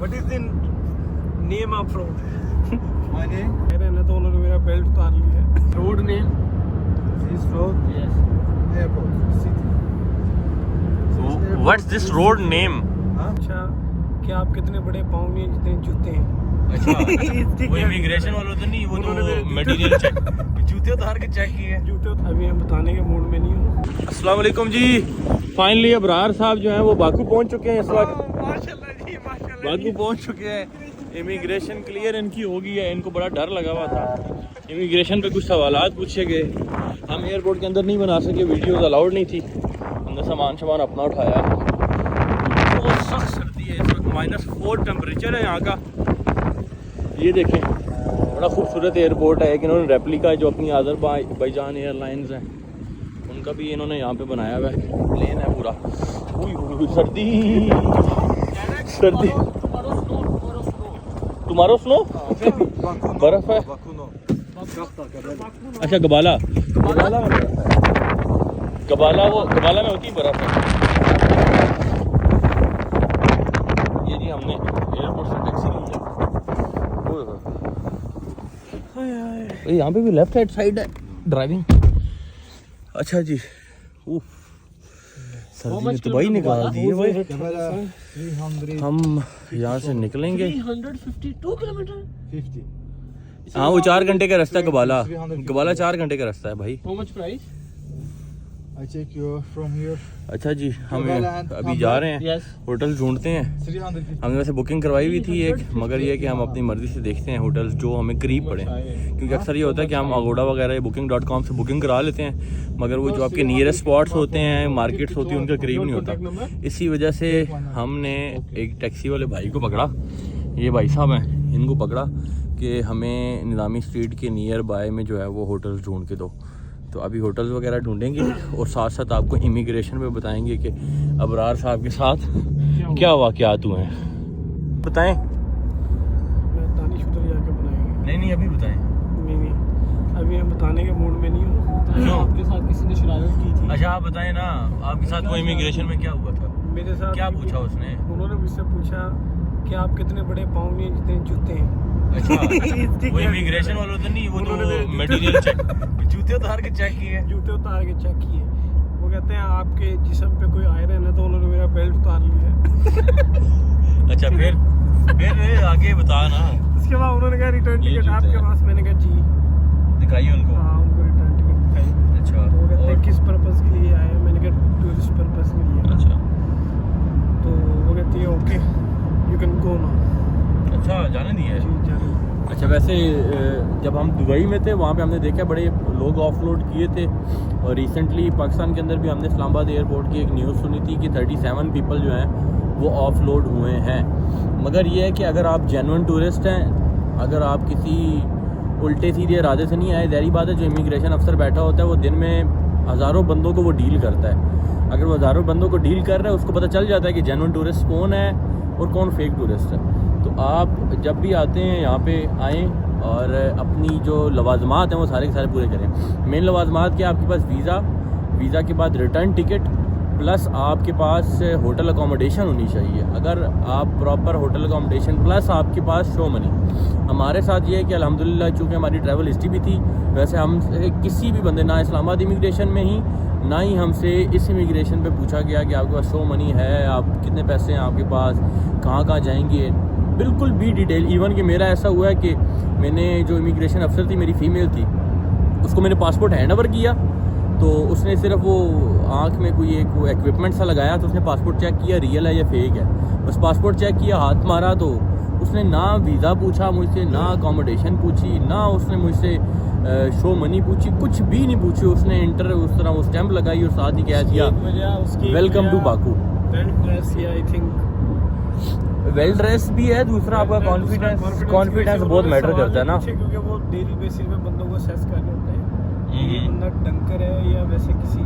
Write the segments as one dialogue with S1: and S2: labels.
S1: What is the name of road?
S2: My name?
S1: मेरे ना तो उन्होंने मेरा बेल्ट उतार लिया है। Road name?
S2: This road?
S1: Yes.
S2: Airport. City.
S3: What's this road name?
S1: अच्छा, कि आप कितने बड़े पाँव में जितने जूते हैं।
S3: अच्छा वो इमिग्रेशन वालों तो नहीं, वो तो मटेरियल चेक, जूते उतार के चेक किए।
S1: जूते अभी हम बताने के मूड में नहीं हूँ।
S3: अस्सलाम वालेकुम जी। फाइनली अबरार साहब जो हैं वो बाकू पहुंच चुके हैं इस वक्त।
S1: माशाल्लाह जी, माशाल्लाह।
S3: बाकू पहुंच चुके हैं। इमिग्रेशन क्लियर इनकी हो गई है। इनको बड़ा डर लगा हुआ था। इमिग्रेशन पे कुछ सवालात पूछे गए। हम एयरपोर्ट के अंदर नहीं बना सके, वीडियोस अलाउड नहीं थी। हमने सामान अपना उठाया। बहुत सख्त सर्दी है इस वक्त, -4 टेम्परेचर है यहाँ का। ये देखें, बड़ा खूबसूरत एयरपोर्ट है। एक इन्होंने रेप्लिका जो अपनी अज़रबैजान एयरलाइंस हैं उनका भी इन्होंने यहाँ पे बनाया हुआ है। प्लेन है पूरा। सर्दी सर्दी। तुम्हारा स्नो बर्फ है। अच्छा गबाला में होती बर्फ है। ये जी हमने एयरपोर्ट से टैक्सी ली है। यहाँ पे भी लेफ्ट हैंड साइड है ड्राइविंग। अच्छा जी, सर्दी ने तो भाई निकाल दी है भाई। हम यहाँ से निकलेंगे
S1: 352 किलोमीटर।
S2: 50.
S3: हाँ वो 4 घंटे का रास्ता है। गबाला 4 घंटे का रास्ता है भाई।
S1: How much price?
S2: I take you from here.
S3: अच्छा जी, हम अभी जा रहे हैं।
S1: Yes.
S3: होटल ढूंढते हैं।
S2: 350.
S3: हमने वैसे बुकिंग करवाई हुई थी एक, मगर ये है कि हम अपनी मर्जी से देखते हैं होटल जो हमें करीब पड़े, क्योंकि अक्सर ये होता है कि हम अगोड़ा वगैरह booking.com से बुकिंग करा लेते हैं, मगर वो जो आपके नियरेस्ट स्पॉट्स होते हैं, मार्केट्स होती हैं, उनका करीब नहीं होता। इसी वजह से हमने एक टैक्सी वाले भाई को पकड़ा। ये भाई साहब हैं, इनको पकड़ा कि हमें निज़ामी स्ट्रीट के नियर बाय में जो है वो होटल्स ढूंढ के दो। तो अभी होटल्स वगैरह ढूंढेंगे और साथ साथ आपको इमिग्रेशन पे बताएंगे कि अबरार साहब के साथ क्या वाक़यात हुए हैं। बताएं।
S1: मैं दानिश उधर जाके बनाएंगे।
S3: नहीं अभी बताएं।
S1: नहीं अभी हम बताने के मूड में नहीं हूँ। आपके साथ किसी ने शरारत की थी।
S3: अच्छा आप बताएं ना, आपके साथ वो इमिग्रेशन में क्या हुआ था?
S1: मेरे साथ
S3: क्या पूछा उसने?
S1: उन्होंने मुझसे पूछा कि आप कितने बड़े पाँव में जितने जूते हैं।
S3: अच्छा वो इमिग्रेशन वालों तो नहीं, वो तो मटेरियल चेक, जूते उतार के चेक किए।
S1: जूते उतार के चेक किए। वो कहते हैं आपके जिस्म पे कोई आयरन है, तो उन्होंने मेरा बेल्ट उतार लिया है।
S3: अच्छा फिर आगे बता ना।
S1: उसके बाद उन्होंने कहा रिटर्न टिकट आपके पास? मैंने कहा जी।
S3: दिखाइए उनको।
S1: हाँ उनको रिटर्न टिकट दिखाई।
S3: अच्छा
S1: तो वो कहते हैं किस पर्पस के लिए आए? मैंने कहा टूरिस्ट पर्पस के लिए।
S3: अच्छा
S1: तो वो कहती है okay you can go now.
S3: अच्छा जाने दिए।
S1: जी जाने।
S3: अच्छा वैसे जब हम दुबई में थे वहाँ पे हमने देखा बड़े लोग ऑफलोड किए थे, और रिसेंटली पाकिस्तान के अंदर भी हमने इस्लामाबाद एयरपोर्ट की एक न्यूज़ सुनी थी कि 37 पीपल जो हैं वो ऑफलोड हुए हैं। मगर ये है कि अगर आप जेन्युइन टूरिस्ट हैं, अगर आप किसी उल्टे सीधे इरादे से नहीं आए, ज़ाहिर बात है जो इमिग्रेशन अफसर बैठा होता है वो दिन में हज़ारों बंदों को वो डील करता है। अगर वो हज़ारों बंदों को डील कर रहा है उसको पता चल जाता है कि जेन्युइन टूरिस्ट कौन है और कौन फेक टूरिस्ट है। तो आप जब भी आते हैं यहाँ पे आएँ और अपनी जो लवाजमात हैं वो सारे के सारे पूरे करें। मेन लवाजमात क्या, आपके पास वीज़ा के बाद रिटर्न टिकट प्लस आपके पास होटल अकोमोडेशन होनी चाहिए। अगर आप प्रॉपर होटल अकोमोडेशन प्लस आपके पास शो मनी। हमारे साथ ये है कि अल्हम्दुलिल्लाह चूँकि हमारी ट्रैवल हिस्ट्री भी थी, वैसे हम किसी भी बंदे, ना इस्लामाबाद इमिग्रेशन में ही ना ही हमसे इस इमिग्रेशन पे पूछा गया कि आपके पास शो मनी है, आप कितने पैसे हैं आपके पास, कहाँ जाएंगे, बिल्कुल भी डिटेल। इवन कि मेरा ऐसा हुआ है कि मैंने जो इमिग्रेशन अफसर थी, मेरी फ़ीमेल थी, उसको मैंने पासपोर्ट हैंड ओवर किया, तो उसने सिर्फ वो आँख में कोई एक वो इक्विपमेंट सा लगाया, तो उसने पासपोर्ट चेक किया रियल है या फेक है। बस पासपोर्ट चेक किया, हाथ मारा, तो उसने ना वीज़ा पूछा मुझसे, ना अकोमोडेशन पूछी, ना उसने मुझसे शो मनी पूछी, कुछ भी नहीं पूछी। उसने इंटर उस तरह वो स्टैंप लगाई और साथ ही कह दिया welcome to Baku. Well dress भी है, दूसरा आपका कॉन्फिडेंस बहुत मैटर करता है ना,
S1: क्योंकि वो डेली बेसिस पे बंदों को असेस कर रहे होते हैं ये बंदा डंकर है या वैसे किसी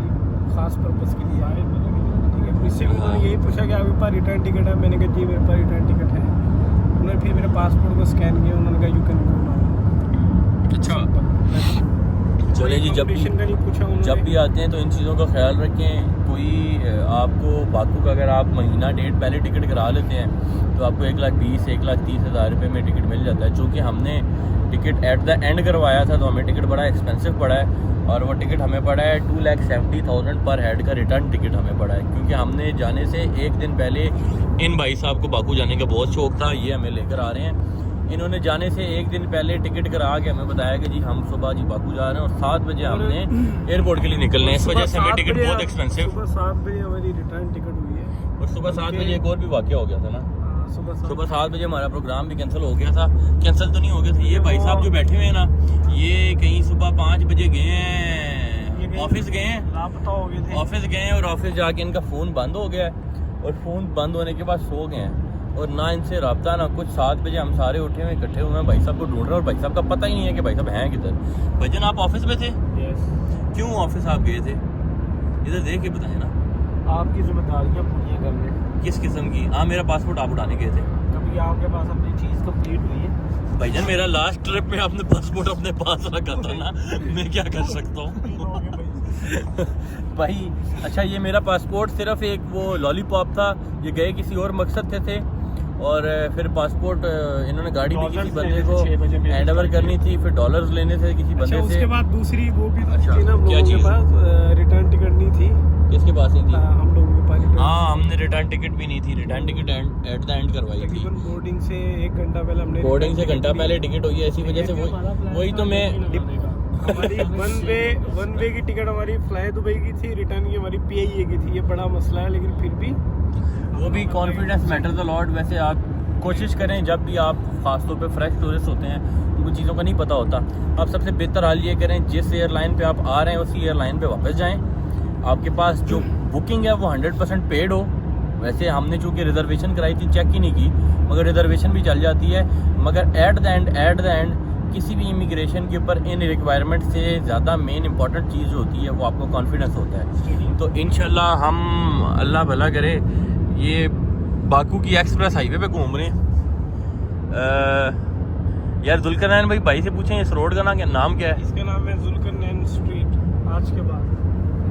S1: खास पर्पस के लिए आए। ठीक है, इससे भी उन्होंने यही पूछा कि आपके पास रिटर्न टिकट है? मैंने कहा जी मेरे पास रिटर्न टिकट है। उन्होंने फिर मेरे पासपोर्ट को स्कैन किया, उन्होंने कहा यू कैन गो नाउ।
S3: अच्छा चलिए जी, जब भी आते हैं तो इन चीज़ों का ख्याल रखें। कोई आपको बाकू का अगर आप महीना डेढ़ पहले टिकट करा लेते हैं तो आपको 1,20,000 1,30,000 रुपये में टिकट मिल जाता है। चूँकि हमने टिकट एट द एंड करवाया था तो हमें टिकट बड़ा एक्सपेंसिव पड़ा है और वो टिकट हमें पड़ा है 2,70,000 पर हेड का रिटर्न टिकट हमें पड़ा है, क्योंकि हमने जाने से एक दिन पहले इन भाई साहब को बाकू जाने का बहुत शौक था, ये हमें लेकर आ रहे हैं। इन्होंने जाने से एक दिन पहले टिकट करा के हमें बताया कि जी हम सुबह जी बाकू जा रहे हैं और 7 बजे हमने एयरपोर्ट के लिए निकलना है। इस वजह से हमें टिकट बहुत एक्सपेंसिव।
S1: सुबह 7 बजे हमारी रिटर्न टिकट हुई है
S3: और सुबह 7 बजे एक और भी वाक़या हो गया था ना,
S1: सुबह
S3: 7 बजे हमारा प्रोग्राम भी कैंसिल हो गया था। कैंसिल तो नहीं हो गया था, ये भाई साहब जो बैठे हुए हैं ना, ये कहीं सुबह 5 बजे गए हैं, ऑफिस गए हैं,
S1: लापता हो गए थे।
S3: ऑफिस गए हैं और ऑफिस जाके इनका फ़ोन बंद हो गया है और फ़ोन बंद होने के बाद सो गए हैं और ना इनसे रब्ता ना कुछ। 7 बजे हम सारे उठे हुए इकट्ठे हुए हैं, भाई साहब को ढूंढ रहे हैं और भाई साहब का पता ही नहीं है कि भाई साहब हैं किधर। भजन आप ऑफिस में थे?
S1: यस।
S3: क्यों ऑफिस आप गए थे? इधर देख के बताएं ना।
S1: आपकी जिम्मेदारियां पूरी करने।
S3: किस किस्म की? हाँ, मेरा पासपोर्ट आप उठाने गए थे।
S1: कभी आपके पास अपनी चीज़ कंप्लीट हुई है?
S3: भाईजान मेरा लास्ट ट्रिप में आपने पासपोर्ट अपने पास रखा था ना, मैं क्या कर सकता हूँ भाई। अच्छा, ये मेरा पासपोर्ट सिर्फ एक वो लॉलीपॉप था, ये गए किसी और मकसद थे और फिर पासपोर्ट इन्होंने गाड़ी में किसी बंदे को हैंड ओवर करनी थी, फिर डॉलर्स लेने थे किसी बंदे से।
S1: उसके बाद दूसरी वो भी
S3: अच्छा,
S1: थी ना,
S3: क्या
S1: लोगों के
S3: चीज़?
S1: पास रिटर्न टिकट नहीं थी।
S3: किसके पास नहीं थी?
S1: हम लोगों के पास
S3: हाँ, हमने रिटर्न टिकट भी नहीं थी, return ticket at the end करवाई थी।
S1: तकरीबन बोर्डिंग से 1 घंटा पहले हमने
S3: बोर्डिंग से घंटा पहले टिकट हुई है, इसी वजह से वही तो मैं
S1: हमारी वन वे की टिकट हमारी फ्लाई दुबई की थी, रिटर्न की हमारी PIA की थी। ये बड़ा मसला है, लेकिन फिर भी
S3: वो भी कॉन्फिडेंस मैटर्स अ लॉट। वैसे आप कोशिश करें, जब भी आप खासतौर पे फ्रेश टूरिस्ट होते हैं उनको चीज़ों का नहीं पता होता, आप सबसे बेहतर हाल ये करें जिस एयरलाइन पे आप आ रहे हैं उसी एयरलाइन पे वापस जाएं। आपके पास जो बुकिंग है वो 100% पेड हो। वैसे हमने चूँकि रिजर्वेशन कराई थी, चेक ही नहीं की, मगर रिजर्वेशन भी चल जाती है। मगर एट द एंड किसी भी इमिग्रेशन के ऊपर इन रिक्वायरमेंट से ज़्यादा मेन इंपॉर्टेंट चीज़ जो होती है वो आपको कॉन्फिडेंस होता है। तो इंशाल्लाह हम, अल्लाह भला करे, ये बाकू की एक्सप्रेस हाईवे पे घूम रहे हैं। यार जुल्करनैन भाई से पूछें इस रोड का नाम क्या है?
S1: इसका नाम है जुल्करनैन स्ट्रीट। आज के बाद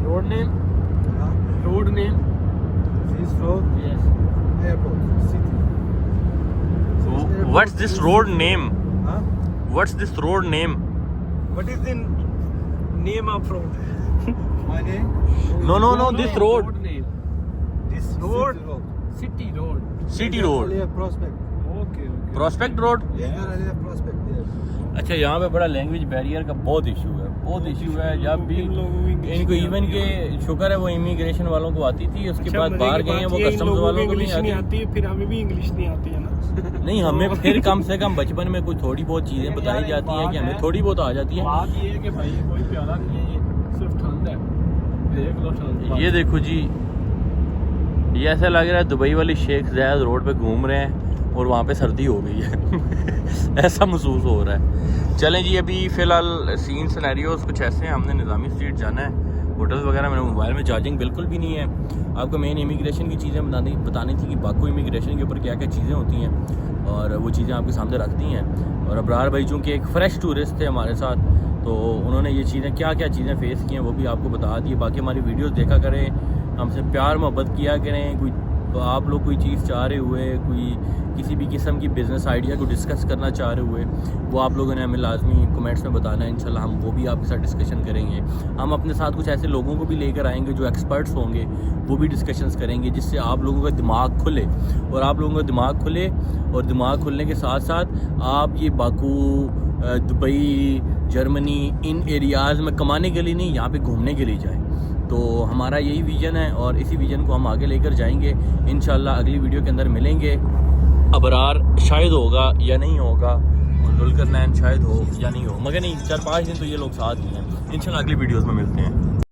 S3: road name
S2: This road,
S1: yes.
S2: airport, city.
S3: What's this road name?
S2: Huh?
S3: What's this road name?
S1: What is the name of road?
S2: My name?
S3: No this road,
S1: this
S2: Road.
S1: Road city road.
S3: City road,
S2: Aliyah Prospect.
S1: Okay okay.
S3: Prospect road.
S2: Yeah, Aliyah Prospect, yes.
S3: अच्छा, यहाँ पे बड़ा language barrier का बहुत issue है, जब भी इनको इवन के शुक्र है वो इमिग्रेशन वालों को आती थी, उसके बाद बाहर गए हैं वो कस्टम्स वालों को
S1: इंग्लिश नहीं
S3: नहीं आती।
S1: आती, फिर हमें भी इंग्लिश नहीं आती है ना।
S3: नहीं, हमें फिर कम से कम बचपन में कुछ थोड़ी बहुत चीज़ें बताई जाती हैं कि हमें थोड़ी बहुत आ जाती है।
S1: बात ये है कि भाई कोई प्यारा नहीं है, ये सिर्फ ठंड है। देख लो ठंड।
S3: ये देखो जी, ये ऐसा लग रहा है दुबई वाली शेख ज़ायद रोड पे घूम रहे हैं और वहाँ पे सर्दी हो गई है ऐसा महसूस हो रहा है। चलें जी, अभी फ़िलहाल सीन सिनेरियोज कुछ ऐसे हैं। हमने निज़ामी स्ट्रीट जाना है, होटल्स वगैरह, मेरे मोबाइल में चार्जिंग बिल्कुल भी नहीं है। आपको मेन इमिग्रेशन की चीज़ें बतानी थी कि बाकू इमिग्रेशन के ऊपर क्या क्या चीज़ें होती हैं और वो चीज़ें आपके सामने रखती हैं। और अबरार भाई चूँकि एक फ़्रेश टूरिस्ट थे हमारे साथ, तो उन्होंने ये चीज़ें क्या क्या चीज़ें फ़ेस की हैं वो भी आपको बता दी। बाकी हमारी वीडियोज़ देखा करें, हमसे प्यार मोहब्बत किया करें। कोई आप लोग कोई चीज़ चाह रहे हुए, कोई किसी भी किस्म की बिज़नेस आइडिया को डिस्कस करना चाह रहे हुए, वो आप लोगों ने हमें लाजमी कमेंट्स में बताना है। इंशाल्लाह हम वो भी आपके साथ डिस्कशन करेंगे। हम अपने साथ कुछ ऐसे लोगों को भी लेकर आएंगे जो एक्सपर्ट्स होंगे, वो भी डिस्कशंस करेंगे, जिससे आप लोगों का दिमाग खुले। और आप लोगों का दिमाग खुले और दिमाग खुलने के साथ साथ आप ये बाकू, दुबई, जर्मनी, इन एरियाज़ में कमाने के लिए नहीं, यहाँ पे घूमने के लिए जाएं। तो हमारा यही विज़न है और इसी विज़न को हम आगे लेकर जाएंगे। इंशाल्लाह अगली वीडियो के अंदर मिलेंगे। अबरार शायद होगा या नहीं होगा, और जुल्करनैन शायद हो या नहीं हो, मगर नहीं, 4-5 दिन तो ये लोग साथ ही हैं। इंशाल्लाह अगली वीडियोज़ में मिलते हैं।